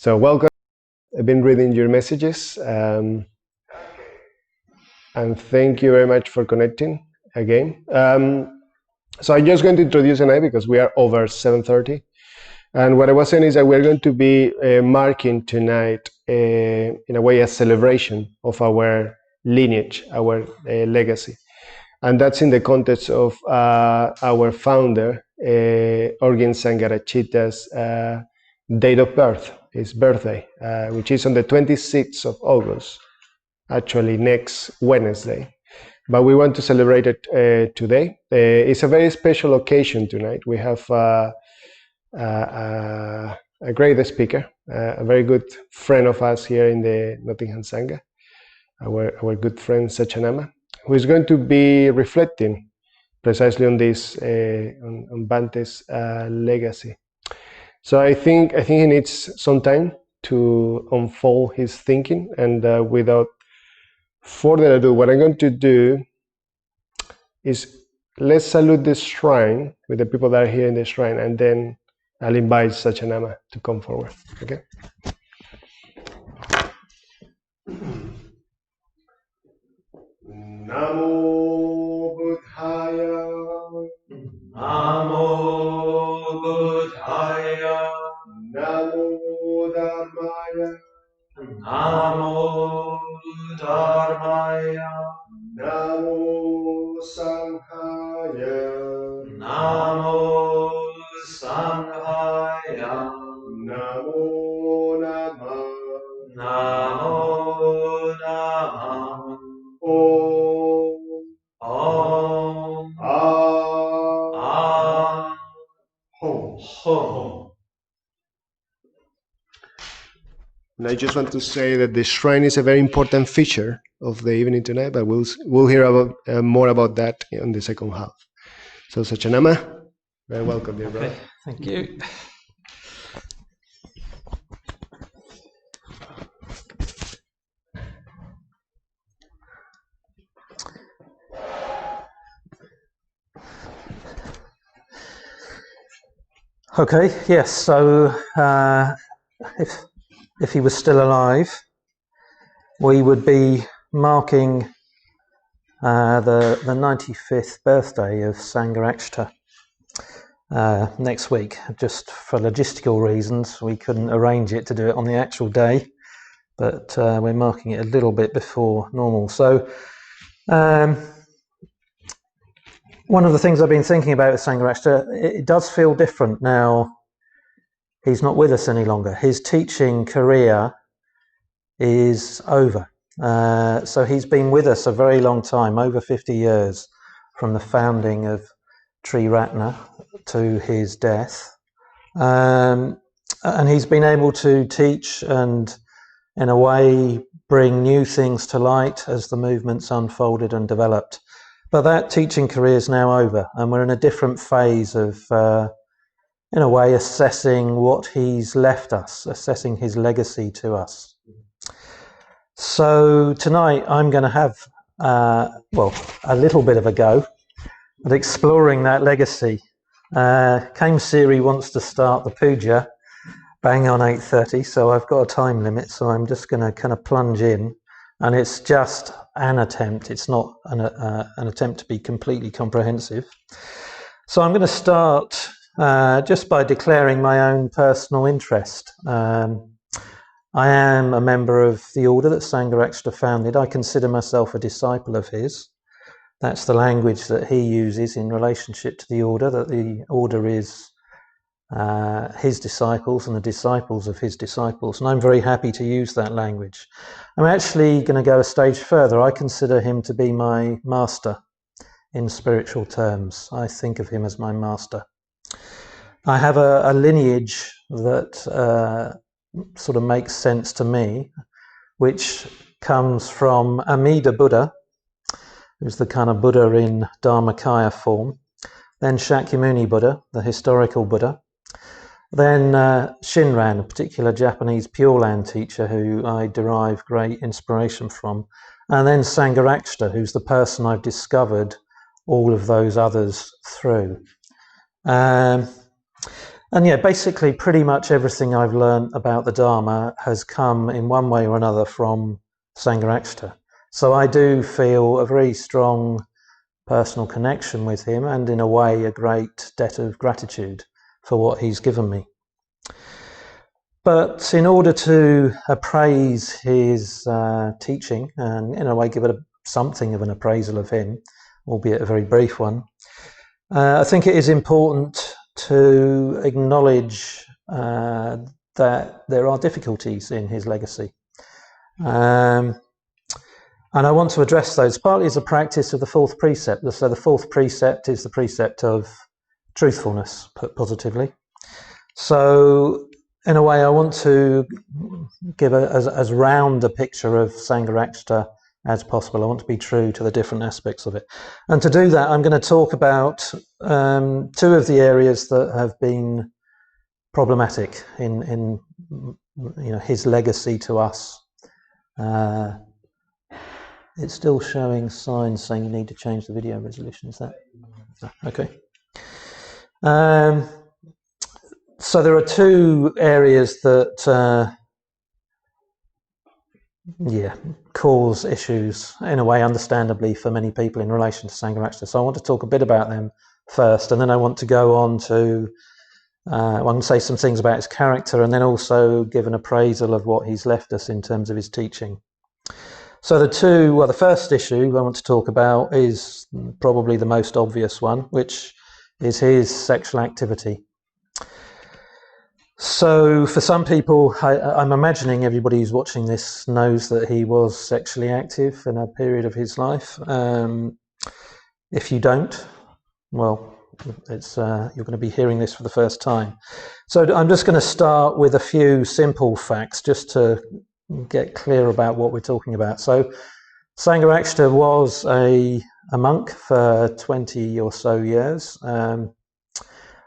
So welcome. I've been reading your messages, and thank you very much for connecting again. So I'm just going to introduce tonight because we are over 7:30. And what I was saying is that we're going to be marking tonight, in a way, a celebration of our lineage, our legacy. And that's in the context of our founder, Orgin Sangharakshita's date of birth, his birthday, which is on the 26th of August, actually next Wednesday. But we want to celebrate it today. It's a very special occasion tonight. We have a great speaker, a very good friend of us here in the Nottingham Sangha, our good friend Saccanama, who is going to be reflecting precisely on this, on Bante's legacy. So I think he needs some time to unfold his thinking, and without further ado, what I'm going to do is let's salute the shrine with the people that are here in the shrine, and then I'll invite Saccanama to come forward. Okay. Namo Buddhaya. Namo Buddhaya. Namo Dharmaya. Namo Dharmaya. Namo Sanghaya. Namo Sanghaya. Namo Namah. Namo Namah. Om. Om. Hum. Hum. And I just want to say that the shrine is a very important feature of the evening tonight, but we'll hear about more about that in the second half. So Saccanama, very welcome, dear brother. Thank you. Okay, yes, so if he was still alive, we would be marking the 95th birthday of Sangharakshita next week. Just for logistical reasons, we couldn't arrange it to do it on the actual day, but we're marking it a little bit before normal. So one of the things I've been thinking about with Sangharakshita, it does feel different now. He's not with us any longer. His teaching career is over. So he's been with us a very long time, over 50 years, from the founding of Triratna to his death. And he's been able to teach and, in a way, bring new things to light as the movement's unfolded and developed. But that teaching career is now over, and we're in a different phase of, in a way, assessing what he's left us, assessing his legacy to us. So tonight I'm going to have, a little bit of a go at exploring that legacy. Kame Siri wants to start the puja bang on 8:30, so I've got a time limit, so I'm just going to kind of plunge in. And it's just an attempt. It's not an attempt to be completely comprehensive. So I'm going to start just by declaring my own personal interest. I am a member of the order that Sangharakshita founded. I consider myself a disciple of his. That's the language that he uses in relationship to the order, that the order is his disciples and the disciples of his disciples, and I'm very happy to use that language. I'm actually going to go a stage further. I consider him to be my master in spiritual terms. I think of him as my master. I have a lineage that sort of makes sense to me, which comes from Amida Buddha, who's the kind of Buddha in Dharmakaya form, then Shakyamuni Buddha, the historical Buddha, then Shinran, a particular Japanese Pure Land teacher who I derive great inspiration from, and then Sangharakshita, who's the person I've discovered all of those others through. And yeah, basically pretty much everything I've learned about the Dharma has come in one way or another from Sangharakshita. So I do feel a very strong personal connection with him, and in a way a great debt of gratitude for what he's given me. But in order to appraise his teaching and in a way give it something of an appraisal of him, albeit a very brief one, I think it is important to acknowledge that there are difficulties in his legacy. And I want to address those partly as a practice of the fourth precept. So the fourth precept is the precept of truthfulness, put positively. So in a way, I want to give as round a picture of Sangharakshita as possible. I want to be true to the different aspects of it. And to do that, I'm going to talk about two of the areas that have been problematic in his legacy to us. It's still showing signs saying you need to change the video resolution. Is that okay? So there are two areas that cause issues in a way, understandably, for many people in relation to Sangharakshita. So I want to talk a bit about them first, and then I want to go on to I want to say some things about his character, and then also give an appraisal of what he's left us in terms of his teaching. So the first issue I want to talk about is probably the most obvious one, which is his sexual activity. So for some people, I'm imagining everybody who's watching this knows that he was sexually active in a period of his life. If you don't, well, you're going to be hearing this for the first time. So I'm just going to start with a few simple facts just to get clear about what we're talking about. So Sangharakshita was a monk for 20 or so years.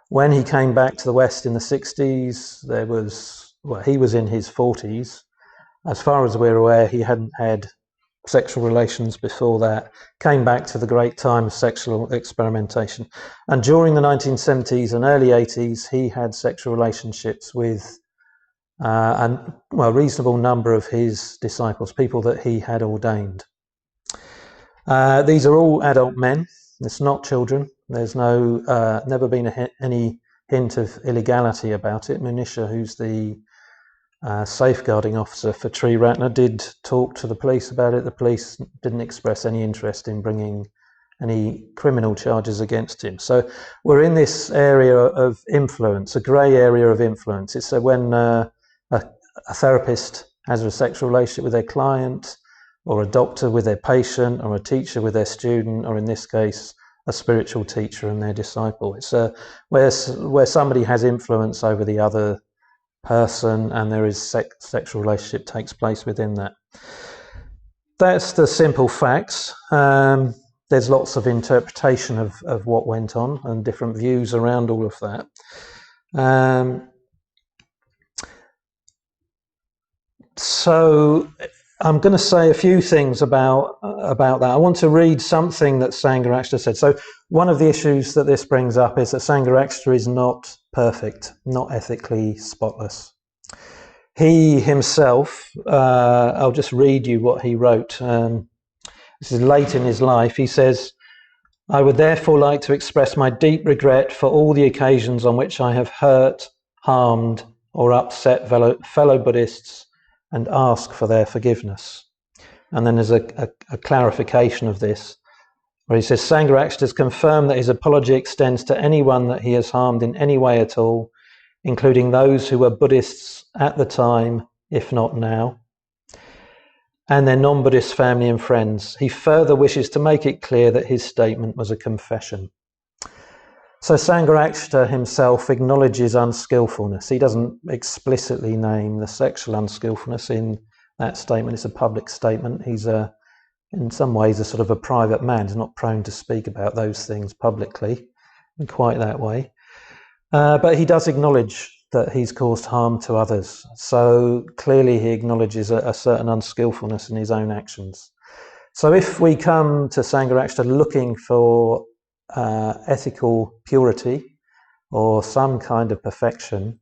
When he came back to the West in the 60s, he was in his 40s. As far as we're aware, he hadn't had sexual relations before that. Came back to the great time of sexual experimentation. And during the 1970s and early 80s, he had sexual relationships with a reasonable number of his disciples, people that he had ordained. These are all adult men. It's not children. There's never been any hint of illegality about it. Manisha, who's the safeguarding officer for Triratna, did talk to the police about it. The police didn't express any interest in bringing any criminal charges against him. So we're in this area of influence, a grey area of influence. It's when a therapist has a sexual relationship with their client, or a doctor with their patient, or a teacher with their student, or in this case, a spiritual teacher and their disciple. It's where somebody has influence over the other person, and there is sexual relationship takes place within that. That's the simple facts. There's lots of interpretation of what went on and different views around all of that. So I'm going to say a few things about that. I want to read something that Sangharakshita said. So one of the issues that this brings up is that Sangharakshita is not perfect, not ethically spotless. He himself, I'll just read you what he wrote. This is late in his life. He says, "I would therefore like to express my deep regret for all the occasions on which I have hurt, harmed, or upset fellow Buddhists, and ask for their forgiveness." And then there's a clarification of this, where he says, "Sangharakshita has confirmed that his apology extends to anyone that he has harmed in any way at all, including those who were Buddhists at the time, if not now, and their non-Buddhist family and friends. He further wishes to make it clear that his statement was a confession." So Sangharakshita himself acknowledges unskillfulness. He doesn't explicitly name the sexual unskillfulness in that statement. It's a public statement. He's in some ways a sort of a private man. He's not prone to speak about those things publicly in quite that way. But he does acknowledge that he's caused harm to others. So clearly he acknowledges a certain unskillfulness in his own actions. So if we come to Sangharakshita looking for ethical purity or some kind of perfection,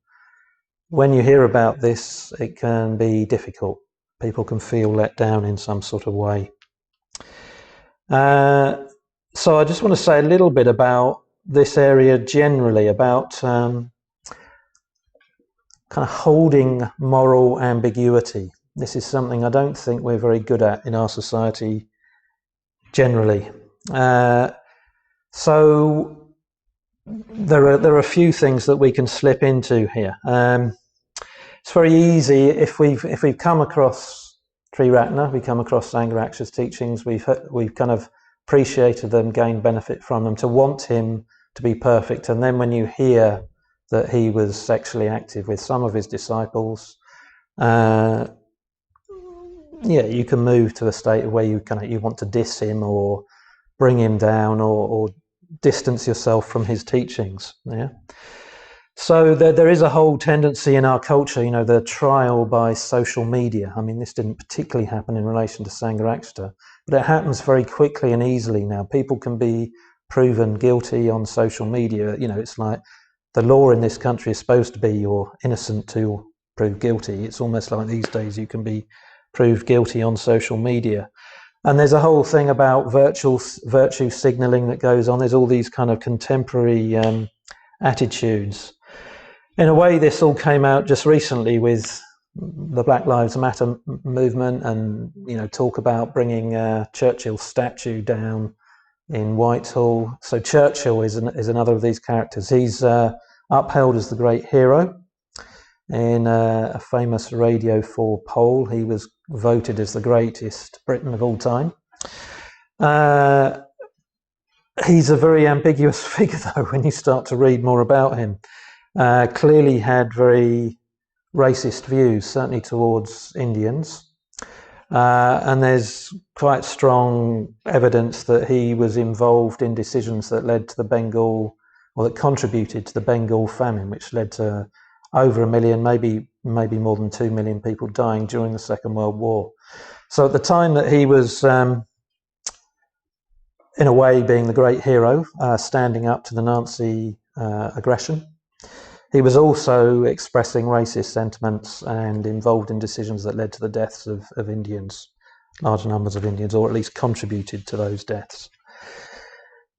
when you hear about this, it can be difficult. People can feel let down in some sort of way. So I just want to say a little bit about this area generally, about kind of holding moral ambiguity. This is something I don't think we're very good at in our society generally. So there are a few things that we can slip into here. It's very easy if we've come across Triratna, we come across Sangharakshita's teachings, we've kind of appreciated them, gained benefit from them, to want him to be perfect. And then when you hear that he was sexually active with some of his disciples, you can move to a state where you want to diss him or bring him down or distance yourself from his teachings. So there is a whole tendency in our culture, the trial by social media. I mean, this didn't particularly happen in relation to Sangharakshita, but it happens very quickly and easily now. People can be proven guilty on social media. It's like the law in this country is supposed to be you're innocent to prove guilty. It's almost like these days you can be proved guilty on social media. And there's a whole thing about virtue signaling that goes on. There's all these kind of contemporary attitudes. In a way, this all came out just recently with the Black Lives Matter movement, and talk about bringing Churchill's statue down in Whitehall. So Churchill is another of these characters. He's upheld as the great hero. In a famous Radio 4 poll, he was voted as the greatest Briton of all time. He's a very ambiguous figure, though, when you start to read more about him. Clearly had very racist views, certainly towards Indians. And there's quite strong evidence that he was involved in decisions that led to the Bengal, or that contributed to the Bengal famine, which led to over 1 million, maybe more than 2 million people dying during the Second World War. So at the time that he was, in a way, being the great hero, standing up to the Nazi aggression, he was also expressing racist sentiments and involved in decisions that led to the deaths of Indians, large numbers of Indians, or at least contributed to those deaths.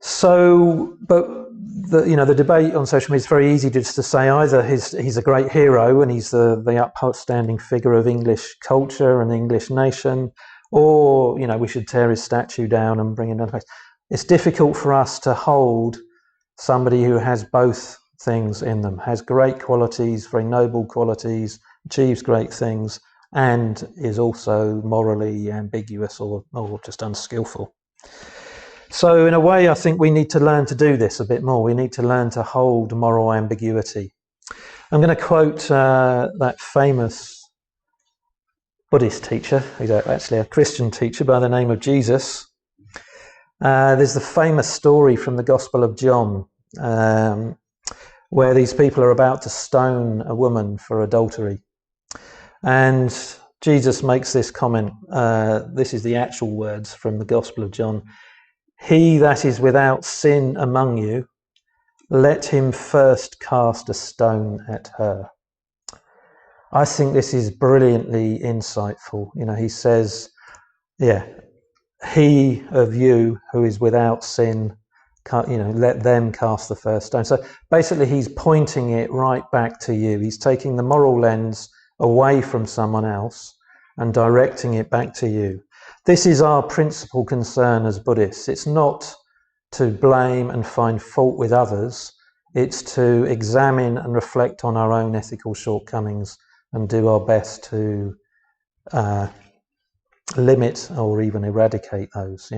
So, but the debate on social media is very easy just to say either he's a great hero and he's the upstanding figure of English culture and the English nation, or we should tear his statue down and bring him down. It's difficult for us to hold somebody who has both things in them, has great qualities, very noble qualities, achieves great things, and is also morally ambiguous or just unskillful. So in a way, I think we need to learn to do this a bit more. We need to learn to hold moral ambiguity. I'm going to quote that famous Buddhist teacher, who's actually a Christian teacher by the name of Jesus. There's the famous story from the Gospel of John, where these people are about to stone a woman for adultery. And Jesus makes this comment. This is the actual words from the Gospel of John. "He that is without sin among you, let him first cast a stone at her." I think this is brilliantly insightful. He says, he of you who is without sin, let them cast the first stone. So basically he's pointing it right back to you. He's taking the moral lens away from someone else and directing it back to you. This is our principal concern as Buddhists. It's not to blame and find fault with others. It's to examine and reflect on our own ethical shortcomings and do our best to limit or even eradicate those.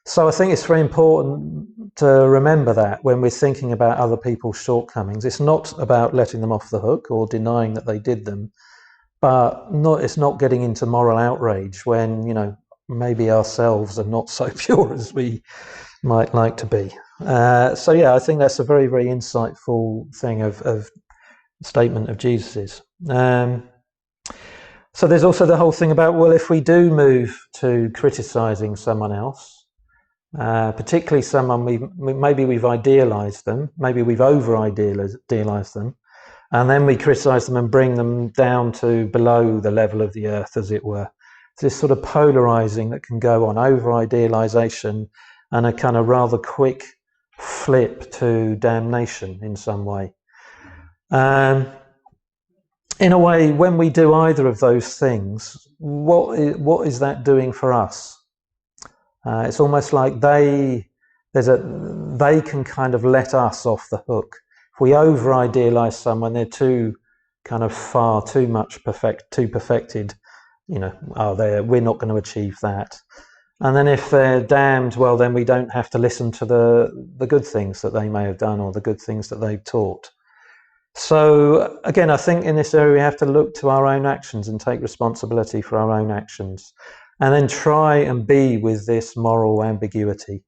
So I think it's very important to remember that when we're thinking about other people's shortcomings. It's not about letting them off the hook or denying that they did them, but it's not getting into moral outrage when, maybe ourselves are not so pure as we might like to be. I think that's a very, very insightful thing of statement of Jesus's. So there's also the whole thing about, well, if we do move to criticizing someone else, particularly someone maybe we've idealized them, maybe we've over idealized them, and then we criticize them and bring them down to below the level of the earth, as it were. This sort of polarizing that can go on, over idealization and a kind of rather quick flip to damnation in some way. In a way, when we do either of those things, what is that doing for us? It's almost like they can kind of let us off the hook. If we over idealize someone, they're too kind of far, too perfected, we're not going to achieve that. And then if they're damned, well, then we don't have to listen to the good things that they may have done or the good things that they've taught. So again, I think in this area we have to look to our own actions and take responsibility for our own actions, and then try and be with this moral ambiguity,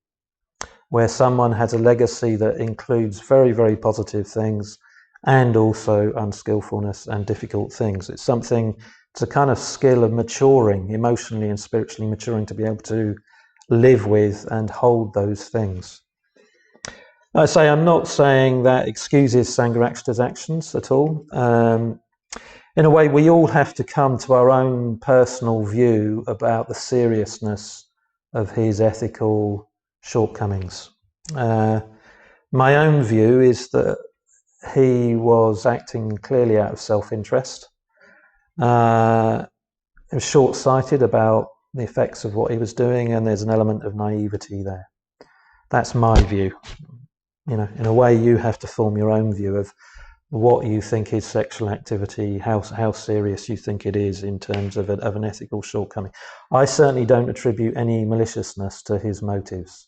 where someone has a legacy that includes very, very positive things and also unskillfulness and difficult things. It's a kind of skill of maturing, emotionally and spiritually maturing, to be able to live with and hold those things. I'm not saying that excuses Sangharakshita's actions at all. In a way, we all have to come to our own personal view about the seriousness of his ethical shortcomings. My own view is that he was acting clearly out of self-interest. He was short-sighted about the effects of what he was doing, and there's an element of naivety there. That's my view. In a way, you have to form your own view of what you think is sexual activity, how serious you think it is in terms of an ethical shortcoming. I certainly don't attribute any maliciousness to his motives.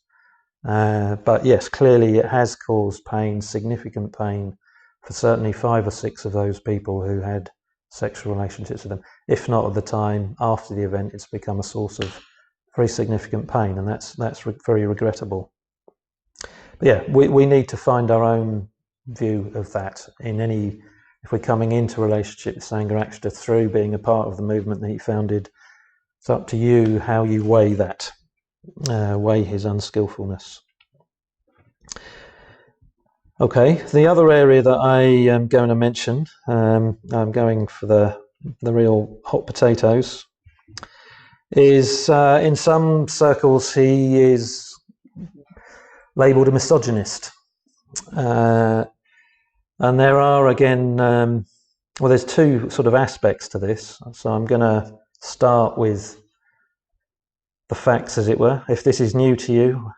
But yes, clearly it has caused pain, significant pain, for certainly 5 or 6 of those people who had sexual relationships with them. If not at the time, after the event, it's become a source of very significant pain, and that's very regrettable. But yeah, we need to find our own view of that if we're coming into a relationship with Sangharakshita through being a part of the movement that he founded. It's up to you how you weigh that, weigh his unskillfulness. Okay, the other area that I am going to mention, I'm going for the real hot potatoes, is in some circles he is labelled a misogynist. And there are, again, there's 2 sort of aspects to this. So I'm going to start with the facts, as it were. If this is new to you,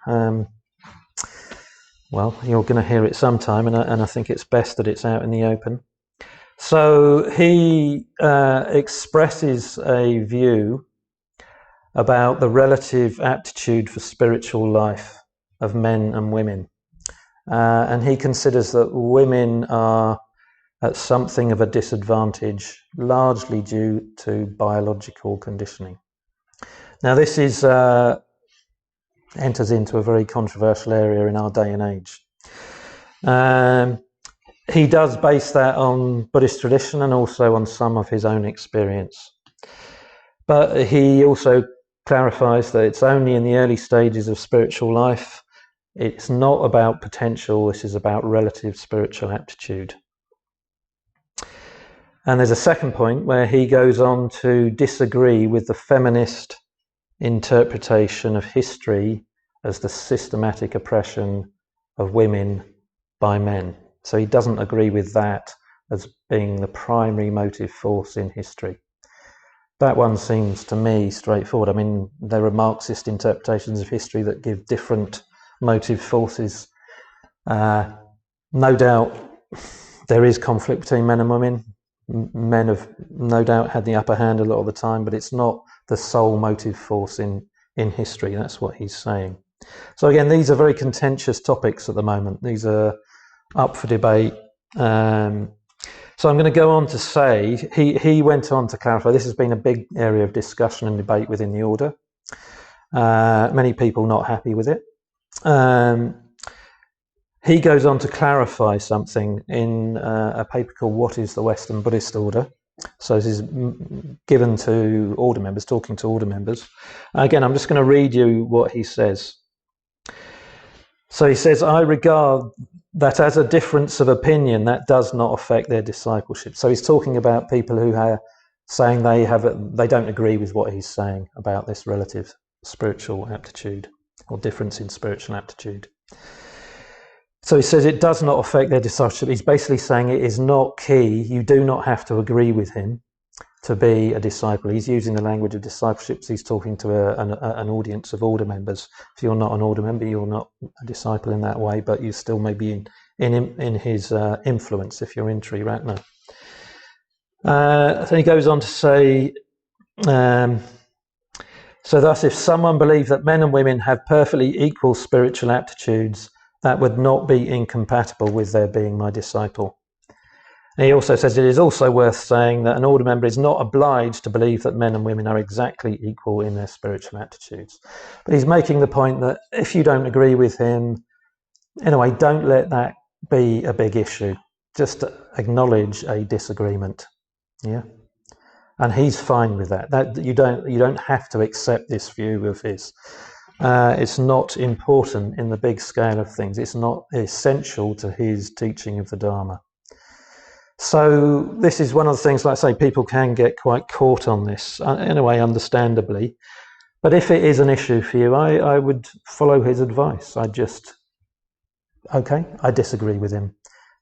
well, you're going to hear it sometime, and I think it's best that it's out in the open. So he expresses a view about the relative aptitude for spiritual life of men and women. And he considers that women are at something of a disadvantage, largely due to biological conditioning. Now, this enters into a very controversial area in our day and age. He does base that on Buddhist tradition and also on some of his own experience. But he also clarifies that it's only in the early stages of spiritual life. It's not about potential, this is about relative spiritual aptitude. And there's a second point where he goes on to disagree with the feminist interpretation of history as the systematic oppression of women by men. So he doesn't agree with that as being the primary motive force in history. That one seems to me straightforward. I mean, there are Marxist interpretations of history that give different motive forces. No doubt there is conflict between men and women. Men have no doubt had the upper hand a lot of the time, but it's not the sole motive force in history. That's what he's saying. So again, these are very contentious topics at the moment. These are up for debate. So I'm going to go on to say, he went on to clarify, this has been a big area of discussion and debate within the order. Many people not happy with it. He goes on to clarify something in a paper called What is the Western Buddhist Order? So this is given to order members, talking to order members. Again, I'm just going to read you what he says. So he says, I regard that as a difference of opinion that does not affect their discipleship. So he's talking about people who are saying they don't agree with what he's saying about this relative spiritual aptitude or difference in spiritual aptitude. So he says it does not affect their discipleship. He's basically saying it is not key. You do not have to agree with him to be a disciple. He's using the language of discipleship. He's talking to an audience of order members. If you're not an order member, you're not a disciple in that way, but you still may be in his influence if you're in Triratna. Then he goes on to say, so thus if someone believed that men and women have perfectly equal spiritual aptitudes, that would not be incompatible with their being my disciple. And he also says it is also worth saying that an order member is not obliged to believe that men and women are exactly equal in their spiritual aptitudes. But he's making the point that if you don't agree with him, in a way, don't let that be a big issue. Just acknowledge a disagreement. Yeah. And he's fine with that. That you don't have to accept this view of his. It's not important in the big scale of things. It's not essential to his teaching of the Dharma. So this is one of the things, like I say, people can get quite caught on this, in a way, understandably. But if it is an issue for you, I would follow his advice. I disagree with him.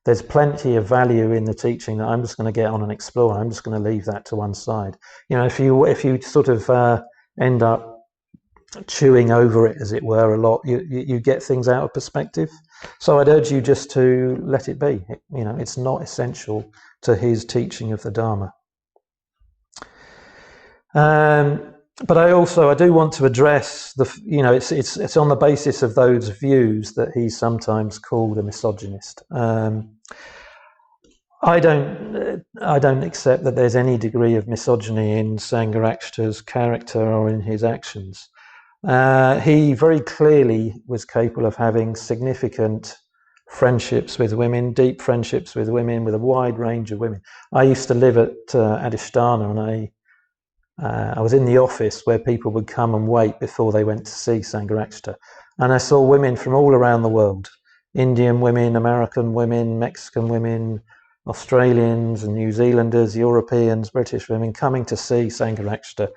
There's plenty of value in the teaching that I'm just going to get on and explore. I'm just going to leave that to one side. You know, if you sort of end up chewing over it, as it were, a lot, you get things out of perspective. So I'd urge you just to let it be. You know, it's not essential to his teaching of the Dharma. But I do want to address it's on the basis of those views that he's sometimes called a misogynist. I don't accept that there's any degree of misogyny in Sangharakshita's character or in his actions. He very clearly was capable of having significant friendships with women, deep friendships with women, with a wide range of women. I used to live at Adhisthana, and I was in the office where people would come and wait before they went to see Sangharakshita. And I saw women from all around the world, Indian women, American women, Mexican women, Australians and New Zealanders, Europeans, British women coming to see Sangharakshita,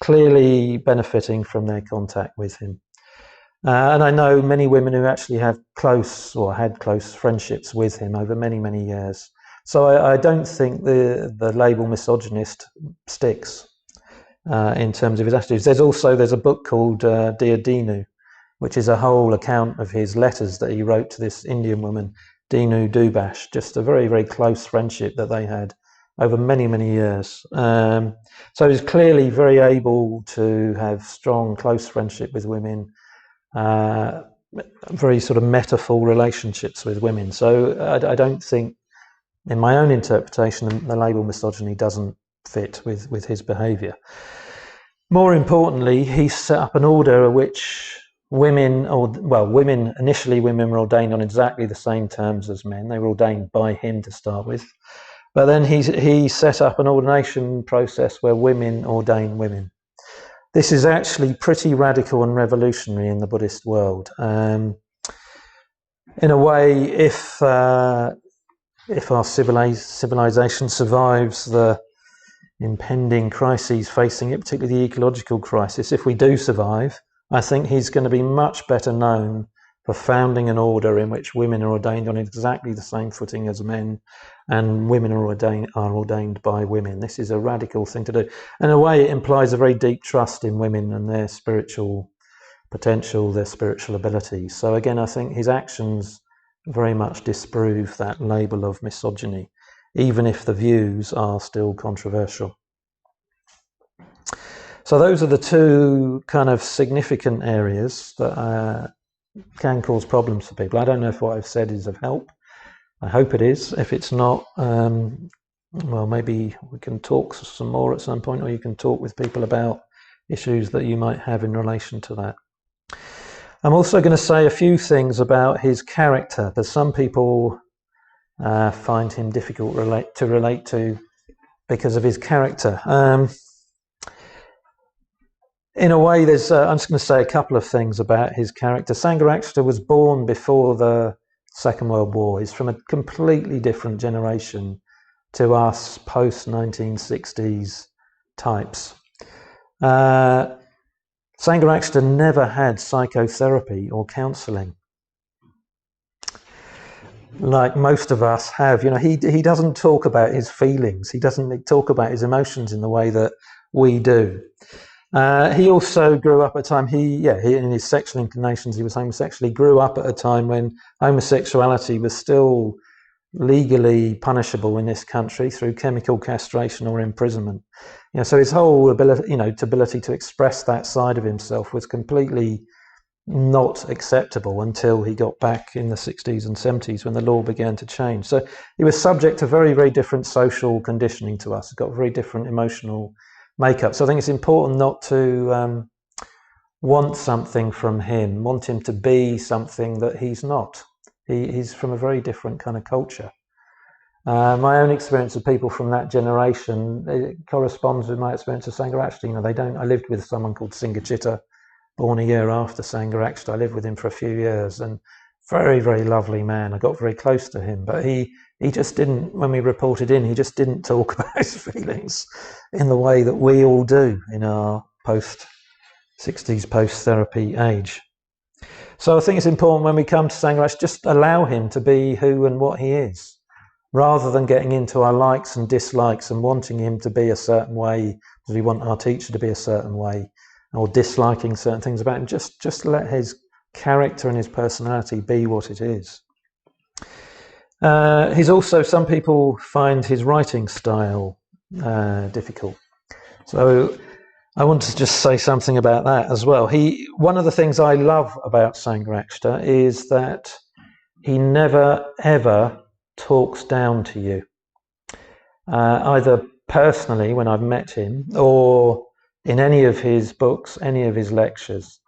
clearly benefiting from their contact with him. And I know many women who actually have had close friendships with him over many, many years. So I don't think the label misogynist sticks in terms of his attitudes. There's a book called Dear Dinu, which is a whole account of his letters that he wrote to this Indian woman, Dinu Dubash, just a very, very close friendship that they had over many, many years. So he's clearly very able to have strong, close friendship with women, very sort of metaphor relationships with women. So I don't think, in my own interpretation, the label misogyny doesn't fit with his behaviour. More importantly, he set up an order which women initially women were ordained on exactly the same terms as men. They were ordained by him to start with. But then he set up an ordination process where women ordain women. This is actually pretty radical and revolutionary in the Buddhist world. In a way, if our civilization survives the impending crises facing it, particularly the ecological crisis, if we do survive, I think he's going to be much better known for founding an order in which women are ordained on exactly the same footing as men, and women are ordained by women. This is a radical thing to do. In a way, it implies a very deep trust in women and their spiritual potential, their spiritual abilities. So again, I think his actions very much disprove that label of misogyny, even if the views are still controversial. So those are the two kind of significant areas that can cause problems for people. I don't know if what I've said is of help. I hope it is. If it's not, well, maybe we can talk some more at some point, or you can talk with people about issues that you might have in relation to that. I'm also going to say a few things about his character, because some people find him difficult to relate to because of his character. in a way, there's. I'm just going to say a couple of things about his character. Sangharakshita was born before the Second World War. He's from a completely different generation to us post-1960s types. Sangharakshita never had psychotherapy or counselling like most of us have. He doesn't talk about his feelings. He doesn't talk about his emotions in the way that we do. He also grew up at a time, he in his sexual inclinations, he was homosexual. He grew up at a time when homosexuality was still legally punishable in this country through chemical castration or imprisonment. So his whole ability to express that side of himself was completely not acceptable until he got back in the 60s and 70s when the law began to change. So he was subject to very, very different social conditioning to us. He's got very different emotional makeup. So I think it's important not to want something from him, want him to be something that he's not. He's from a very different kind of culture. My own experience of people from that generation, it corresponds with my experience of Sangharakshita. I lived with someone called Sangharakshita, born a year after Sangharakshita. I lived with him for a few years, and very, very lovely man. I got very close to him, but he just didn't, when we reported in, he just didn't talk about his feelings in the way that we all do in our post-60s, post-therapy age. So I think it's important when we come to Sangharakshita, just allow him to be who and what he is, rather than getting into our likes and dislikes and wanting him to be a certain way because we want our teacher to be a certain way, or disliking certain things about him. Just let his character and his personality be what it is. He's also, some people find his writing style difficult. So I want to just say something about that as well. One of the things I love about Sangharakshita is that he never ever talks down to you, either personally when I've met him or in any of his books, any of his lectures.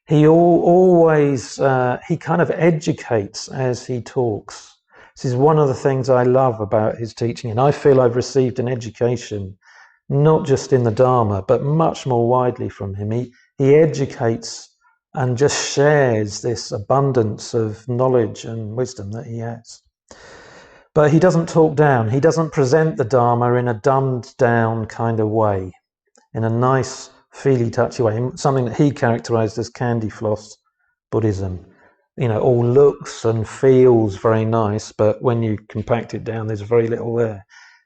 He always he kind of educates as he talks. This is one of the things I love about his teaching, and I feel I've received an education not just in the Dharma, but much more widely from him. He educates and just shares this abundance of knowledge and wisdom that he has. But he doesn't talk down. He doesn't present the Dharma in a dumbed down kind of way, in a nice, feely-touchy way, something that he characterized as candy floss Buddhism. All looks and feels very nice, but when you compact it down, there's very little there.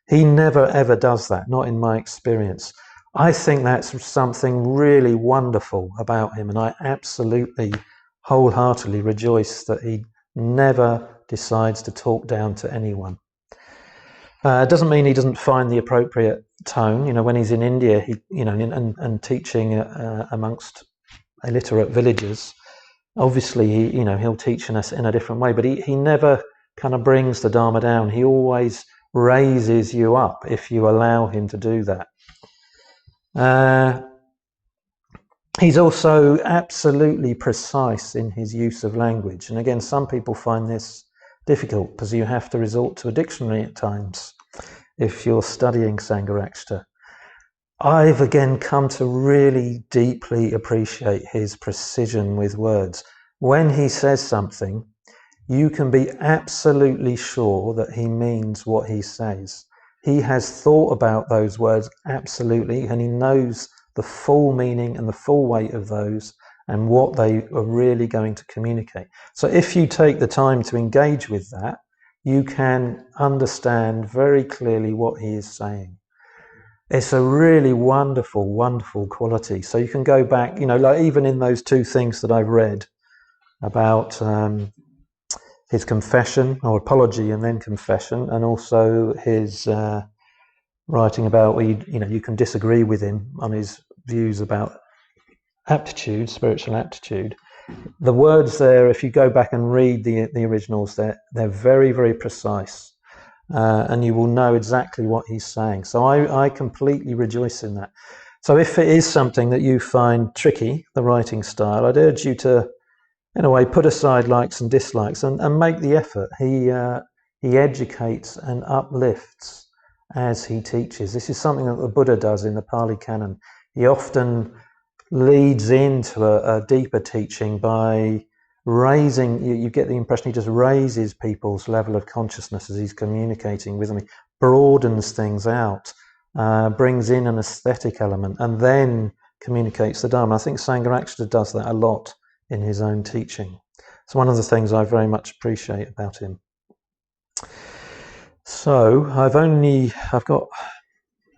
He never, ever does that, not in my experience. I think that's something really wonderful about him, and I absolutely, wholeheartedly rejoice that he never decides to talk down to anyone. It doesn't mean he doesn't find the appropriate tone. When he's in India, and teaching amongst illiterate villagers, obviously he'll teach us in a different way, but he never kind of brings the Dharma down. He always raises you up if you allow him to do that. He's also absolutely precise in his use of language. And again, some people find this difficult because you have to resort to a dictionary at times if you're studying Sangharakshita. I've again come to really deeply appreciate his precision with words. When he says something, you can be absolutely sure that he means what he says. He has thought about those words absolutely, and he knows the full meaning and the full weight of those and what they are really going to communicate. So if you take the time to engage with that, you can understand very clearly what he is saying. It's a really wonderful, wonderful quality. So you can go back, like even in those two things that I've read about his confession or apology and then confession, and also his writing about where you can disagree with him on his views about aptitude, spiritual aptitude. The words there, if you go back and read the originals, they're very, very precise, and you will know exactly what he's saying. So I completely rejoice in that. So if it is something that you find tricky, the writing style, I'd urge you to, in a way, put aside likes and dislikes and make the effort. He educates and uplifts as he teaches. This is something that the Buddha does in the Pali Canon. He often leads into a deeper teaching by raising, you get the impression he just raises people's level of consciousness as he's communicating with them. He broadens things out, brings in an aesthetic element, and then communicates the Dharma. I think Sangharakshita does that a lot in his own teaching. It's one of the things I very much appreciate about him. So I've got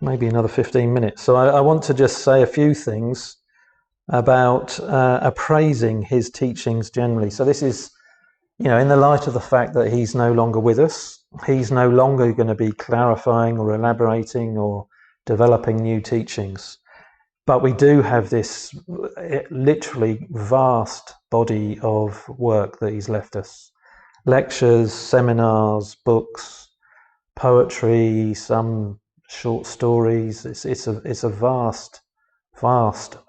maybe another 15 minutes. So I want to just say a few things about appraising his teachings generally. So this is, in the light of the fact that he's no longer with us, he's no longer going to be clarifying or elaborating or developing new teachings. But we do have this literally vast body of work that he's left us. Lectures, seminars, books, poetry, some short stories. It's a vast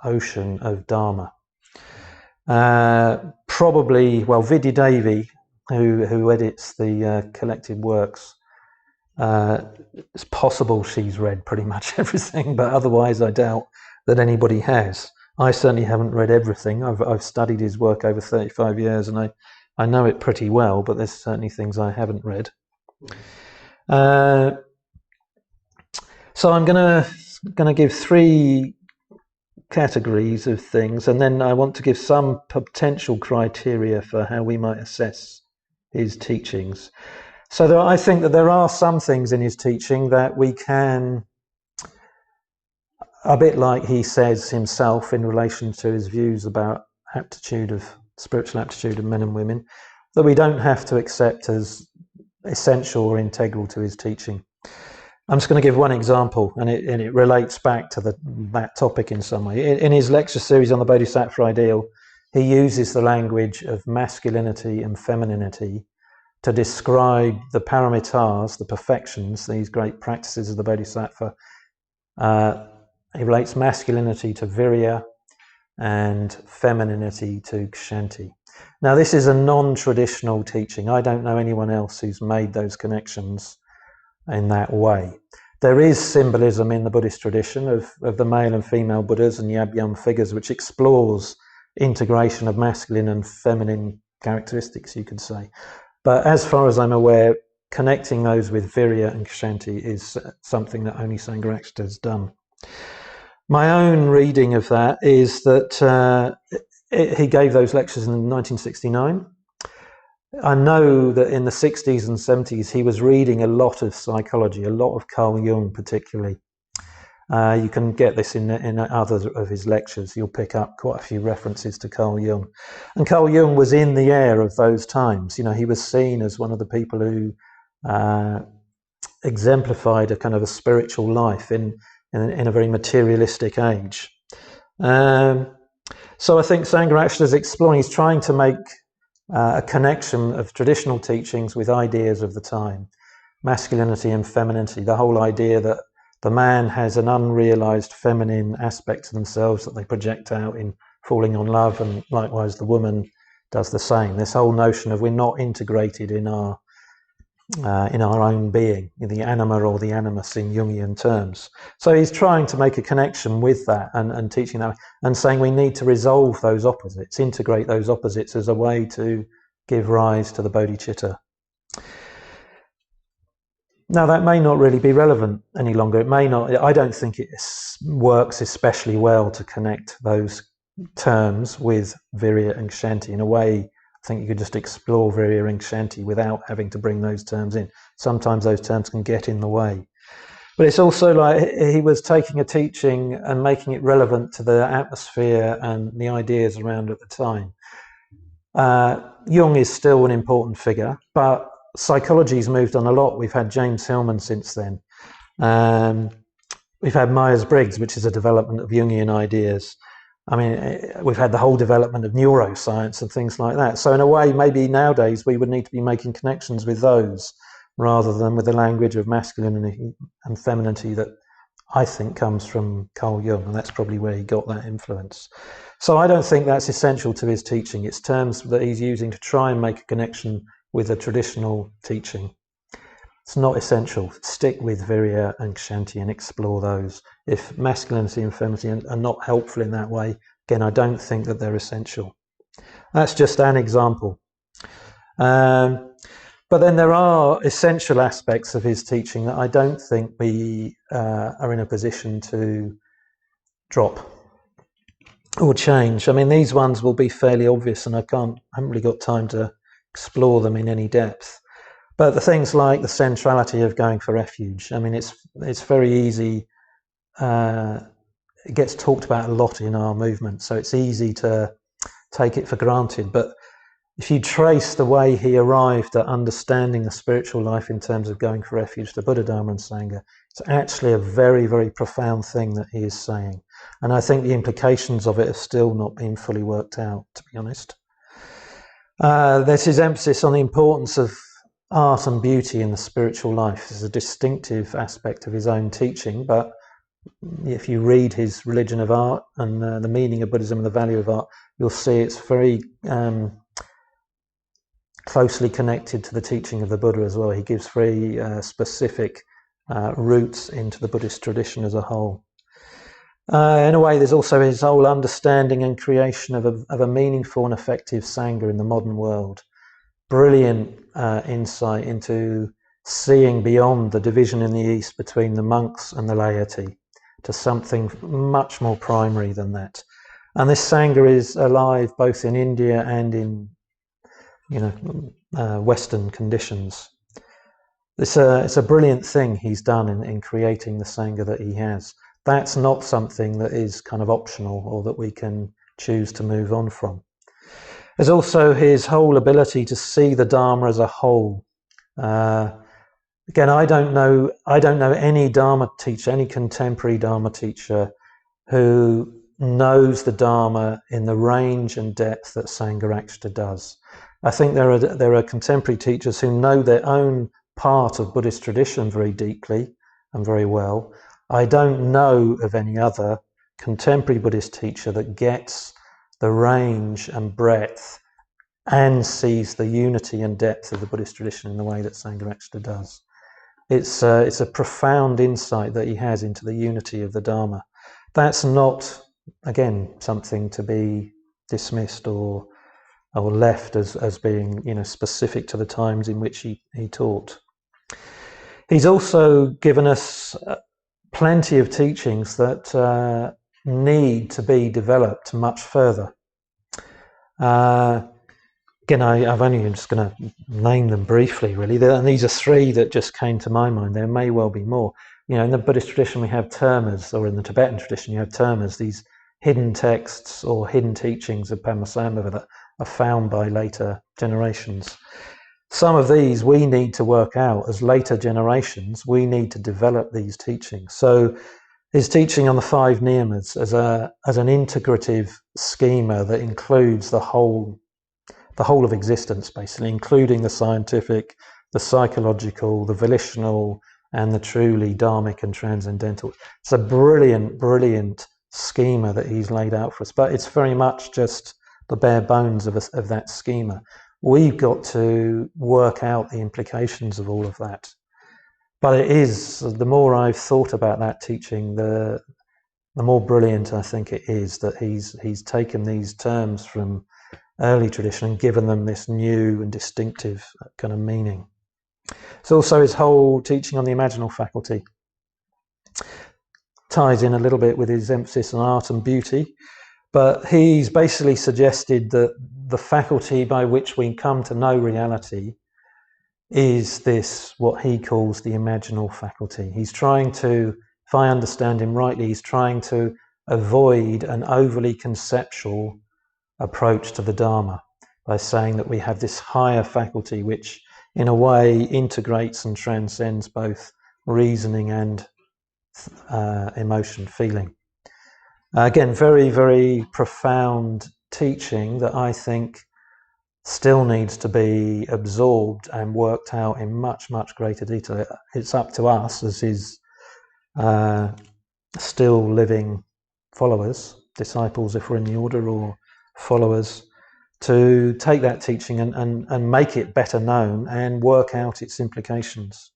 ocean of Dharma. Probably, Vidya Devi, who edits the collected works, it's possible she's read pretty much everything, but otherwise I doubt that anybody has. I certainly haven't read everything. I've studied his work over 35 years and I know it pretty well, but there's certainly things I haven't read. So I'm gonna give 3 categories of things, and then I want to give some potential criteria for how we might assess his teachings. So I think that there are some things in his teaching that we can, a bit like he says himself in relation to his views about spiritual aptitude of men and women, that we don't have to accept as essential or integral to his teaching. I'm just going to give one example, and it relates back to that topic in some way. In his lecture series on the Bodhisattva ideal, he uses the language of masculinity and femininity to describe the paramitas, the perfections, these great practices of the Bodhisattva. He relates masculinity to virya and femininity to kshanti. Now, this is a non-traditional teaching. I don't know anyone else who's made those connections in that way. There is symbolism in the Buddhist tradition of the male and female Buddhas and Yab-yum figures, which explores integration of masculine and feminine characteristics, you could say. But as far as I'm aware, connecting those with virya and kshanti is something that only Sangharakshita has done. My own reading of that is that he gave those lectures in 1969. I know that in the 60s and 70s he was reading a lot of psychology, a lot of Carl Jung particularly. You can get this in other of his lectures. You'll pick up quite a few references to Carl Jung. And Carl Jung was in the air of those times. He was seen as one of the people who exemplified a kind of a spiritual life in a very materialistic age. So I think Sangharakshita is exploring, he's trying to make a connection of traditional teachings with ideas of the time, masculinity and femininity, the whole idea that the man has an unrealized feminine aspect to themselves that they project out in falling on love, and likewise the woman does the same. This whole notion of we're not integrated in our own being, in the anima or the animus in Jungian terms. So he's trying to make a connection with that and teaching that, and saying we need to resolve those opposites, integrate those opposites as a way to give rise to the bodhicitta. Now that may not really be relevant any longer. It may not. I don't think it works especially well to connect those terms with virya and kshanti. In a way, I think you could just explore virya and kshanti without having to bring those terms in. Sometimes those terms can get in the way. But it's also like he was taking a teaching and making it relevant to the atmosphere and the ideas around at the time. Jung is still an important figure, but psychology's moved on a lot. We've had James Hillman since then. We've had Myers-Briggs, which is a development of Jungian ideas. I mean, we've had the whole development of neuroscience and things like that. So in a way, maybe nowadays we would need to be making connections with those rather than with the language of masculinity and femininity that I think comes from Carl Jung, and that's probably where he got that influence. So I don't think that's essential to his teaching. It's terms that he's using to try and make a connection with a traditional teaching. It's not essential. Stick with Virya and Kshanti and explore those. If masculinity and femininity are not helpful in that way, again, I don't think that they're essential. That's just an example. But then there are essential aspects of his teaching that I don't think we are in a position to drop or change. I mean, these ones will be fairly obvious, and I haven't really got time to explore them in any depth. But the things like the centrality of going for refuge, I mean, it's very easy. It gets talked about a lot in our movement, so it's easy to take it for granted. But if you trace the way he arrived at understanding the spiritual life in terms of going for refuge to Buddha, Dharma and Sangha, it's actually a very, very profound thing that he is saying. And I think the implications of it have still not been fully worked out, to be honest. There's his emphasis on the importance of art and beauty in the spiritual life. This is a distinctive aspect of his own teaching, but if you read his Religion of Art and the meaning of Buddhism and the value of art, you'll see it's very closely connected to the teaching of the Buddha as well. He gives very specific roots into the Buddhist tradition as a whole. In a way, there's also his whole understanding and creation of a meaningful and effective Sangha in the modern world. Brilliant insight into seeing beyond the division in the East between the monks and the laity to something much more primary than that. And this Sangha is alive both in India and in Western conditions. It's a brilliant thing he's done in creating the Sangha that he has. That's not something that is kind of optional or that we can choose to move on from. There's also his whole ability to see the Dharma as a whole. Again, I don't know any Dharma teacher, any contemporary Dharma teacher who knows the Dharma in the range and depth that Sangharakshita does. I think there are contemporary teachers who know their own part of Buddhist tradition very deeply and very well. I don't know of any other contemporary Buddhist teacher that gets the range and breadth and sees the unity and depth of the Buddhist tradition in the way that Sangharakshita does. It's a profound insight that he has into the unity of the Dharma. That's not, again, something to be dismissed or left as being specific to the times in which he taught. He's also given us plenty of teachings that need to be developed much further. Again, I'm just going to name them briefly, really. And these are three that just came to my mind. There may well be more. In the Buddhist tradition, we have termas, or in the Tibetan tradition, you have termas, these hidden texts or hidden teachings of Padmasambhava that are found by later generations. Some of these we need to work out as later generations. We need to develop these teachings. So his teaching on the 5 niyamas as an integrative schema that includes the whole of existence, basically, including the scientific, the psychological, the volitional, and the truly dharmic and transcendental. It's a brilliant, brilliant schema that he's laid out for us, but it's very much just the bare bones of that schema. We've got to work out the implications of all of that. But it is, the more I've thought about that teaching, the more brilliant I think it is that he's taken these terms from early tradition and given them this new and distinctive kind of meaning. It's also his whole teaching on the imaginal faculty. Ties in a little bit with his emphasis on art and beauty, but he's basically suggested that the faculty by which we come to know reality is this, what he calls the imaginal faculty. He's trying to, if I understand him rightly, he's trying to avoid an overly conceptual approach to the Dharma by saying that we have this higher faculty which in a way integrates and transcends both reasoning and emotion, feeling. Again, very, very profound teaching that I think still needs to be absorbed and worked out in much, much greater detail. It's up to us as his still living followers, disciples if we're in the order, or followers, to take that teaching and make it better known and work out its implications.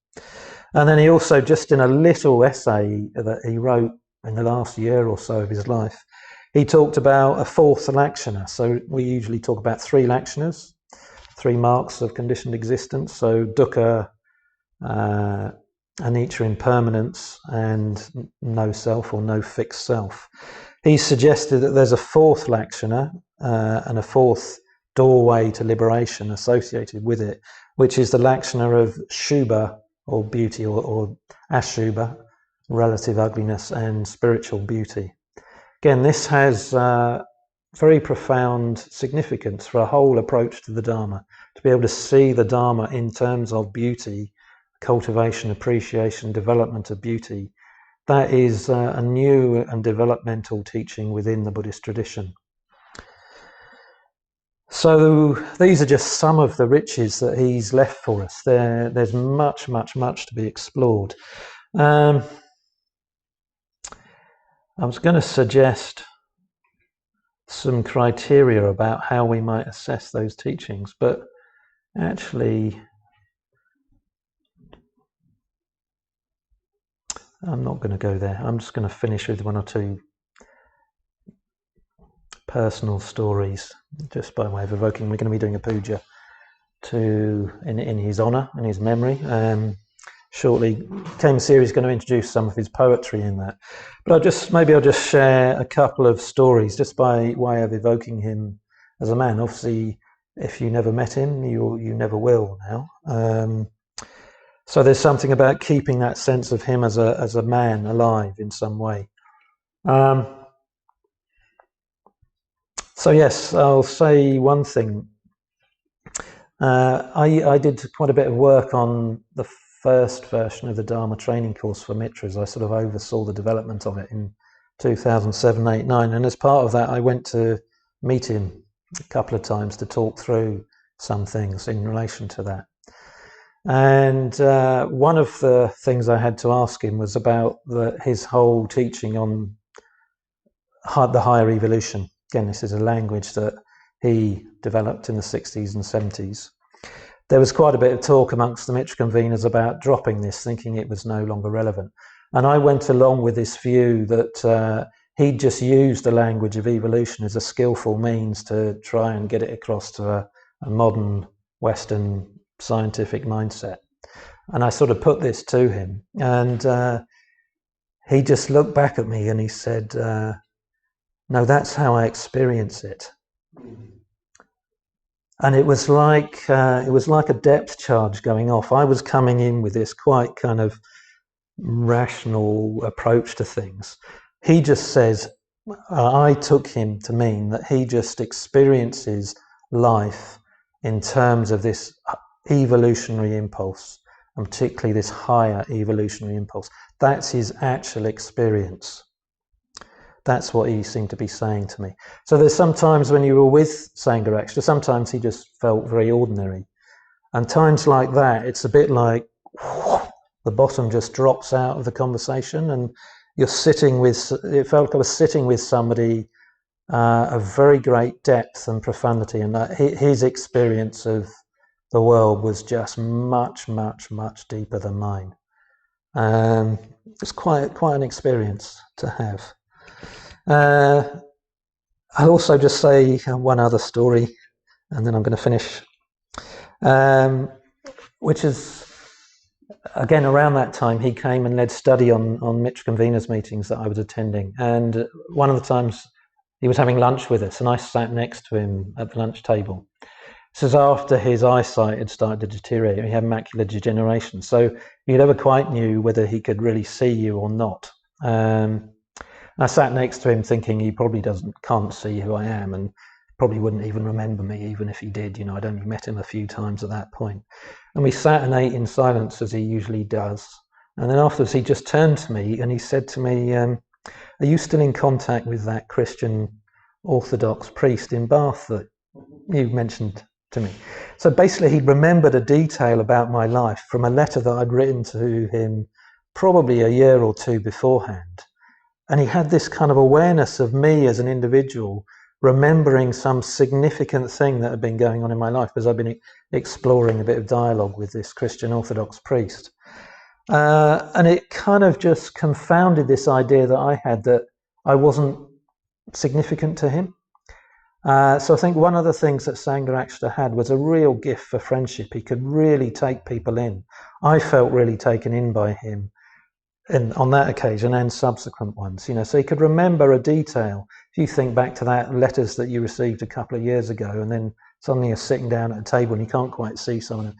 And then he also, just in a little essay that he wrote in the last year or so of his life, he talked about a fourth lakshana. So we usually talk about 3 lakshanas, 3 marks of conditioned existence. So dukkha, anicca, impermanence, and no self or no fixed self. He suggested that there's a fourth lakshana and a fourth doorway to liberation associated with it, which is the lakshana of shubha, or beauty, or ashubha, relative ugliness, and spiritual beauty. Again, this has very profound significance for a whole approach to the Dharma, to be able to see the Dharma in terms of beauty, cultivation, appreciation, development of beauty. That is a new and developmental teaching within the Buddhist tradition. So these are just some of the riches that he's left for us. There's much, much, much to be explored. I was going to suggest some criteria about how we might assess those teachings, but actually I'm not going to go there. I'm just going to finish with 1 or 2 personal stories, just by way of evoking. We're going to be doing a puja in his honour, in his memory. Shortly, Kame Siri is going to introduce some of his poetry in that. But I'll just share a couple of stories, just by way of evoking him as a man. Obviously, if you never met him, you never will now. So there's something about keeping that sense of him as a man alive in some way. So yes, I'll say one thing. I did quite a bit of work on the first version of the Dharma training course for Mitras. I sort of oversaw the development of it in 2007, 8, 9, and as part of that I went to meet him a couple of times to talk through some things in relation to that. And one of the things I had to ask him was about his whole teaching on the higher evolution. Again, this is a language that he developed in the 60s and 70s. There was quite a bit of talk amongst the Mitra conveners about dropping this, thinking it was no longer relevant. And I went along with this view that he'd just used the language of evolution as a skillful means to try and get it across to a modern Western scientific mindset. And I sort of put this to him, and he just looked back at me and he said, no, that's how I experience it. And it was like a depth charge going off. I was coming in with this quite kind of rational approach to things. He just says, I took him to mean that he just experiences life in terms of this evolutionary impulse, and particularly this higher evolutionary impulse. That's his actual experience. That's what he seemed to be saying to me. So there's sometimes when you were with Sangharakshita, sometimes he just felt very ordinary. And times like that, it's a bit like the bottom just drops out of the conversation, and you're sitting with, it felt like I was sitting with somebody of very great depth and profundity, and his experience of the world was just much, much, much deeper than mine. It's quite an experience to have. I'll also just say one other story, and then I'm going to finish, which is, again, around that time he came and led study on Mitra conveners meetings that I was attending, and one of the times he was having lunch with us and I sat next to him at the lunch table. This is after his eyesight had started to deteriorate. He had macular degeneration, so you never quite knew whether he could really see you or not. I sat next to him thinking he probably can't see who I am, and probably wouldn't even remember me even if he did. You know, I'd only met him a few times at that point. And we sat and ate in silence as he usually does. And then afterwards he just turned to me and he said to me, are you still in contact with that Christian Orthodox priest in Bath that you mentioned to me? So basically he remembered a detail about my life from a letter that I'd written to him probably a year or two beforehand. And he had this kind of awareness of me as an individual, remembering some significant thing that had been going on in my life, because I've been exploring a bit of dialogue with this Christian Orthodox priest. And it kind of just confounded this idea that I had that I wasn't significant to him. So I think one of the things that Sangharakshita had was a real gift for friendship. He could really take people in. I felt really taken in by him on that occasion and subsequent ones, so he could remember a detail. If you think back to that letters that you received a couple of years ago, and then suddenly you're sitting down at a table and you can't quite see someone,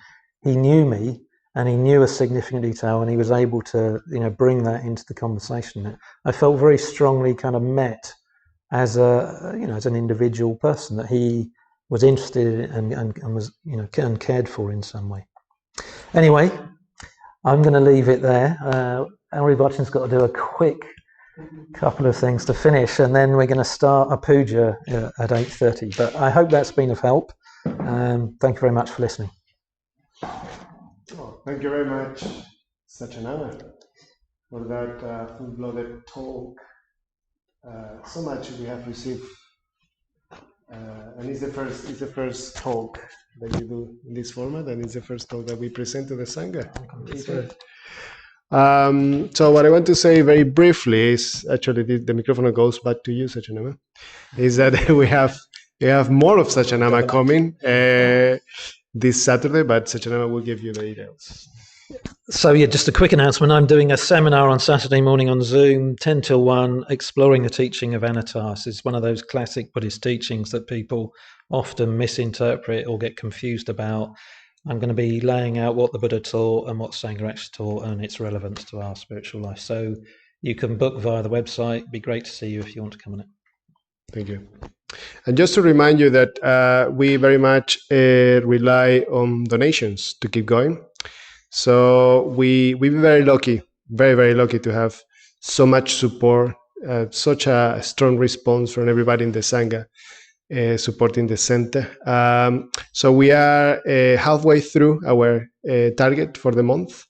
he knew me and he knew a significant detail, and he was able to, bring that into the conversation. I felt very strongly kind of met as as an individual person, that he was interested in and was, and cared for in some way. Anyway, I'm going to leave it there. Henry Botchin's got to do a quick couple of things to finish, and then we're going to start a puja at 8:30. But I hope that's been of help. Thank you very much for listening. Oh, thank you very much, Saccanama, for that full-blooded talk. So much we have received, and it's the first talk that you do in this format, and it's the first talk that we present to the Sangha. So what I want to say very briefly is, actually the microphone goes back to you, Saccanama, is that we have more of Saccanama coming this Saturday, but Saccanama will give you the details. So just a quick announcement. I'm doing a seminar on Saturday morning on Zoom, 10 till 1, exploring the teaching of Anatas. It's one of those classic Buddhist teachings that people often misinterpret or get confused about. I'm going to be laying out what the Buddha taught and what Sangharakshita taught and its relevance to our spiritual life. So you can book via the website. It'd be great to see you if you want to come on it. Thank you. And just to remind you that we very much rely on donations to keep going. So we've been very lucky, very, very lucky to have so much support, such a strong response from everybody in the Sangha supporting the center. So we are halfway through our target for the month.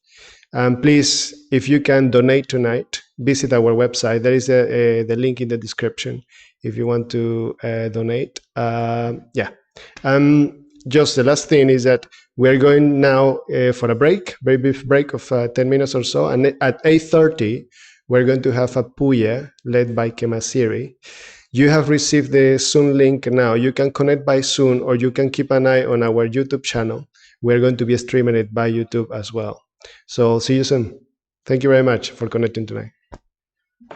Please, if you can donate tonight, visit our website. There is the link in the description if you want to donate. Just the last thing is that we're going now for a break, very brief break of 10 minutes or so. And at 8:30, we're going to have a puja led by Kemasiri. You have received the Zoom link now. You can connect by Zoom, or you can keep an eye on our YouTube channel. We're going to be streaming it by YouTube as well. So see you soon. Thank you very much for connecting tonight.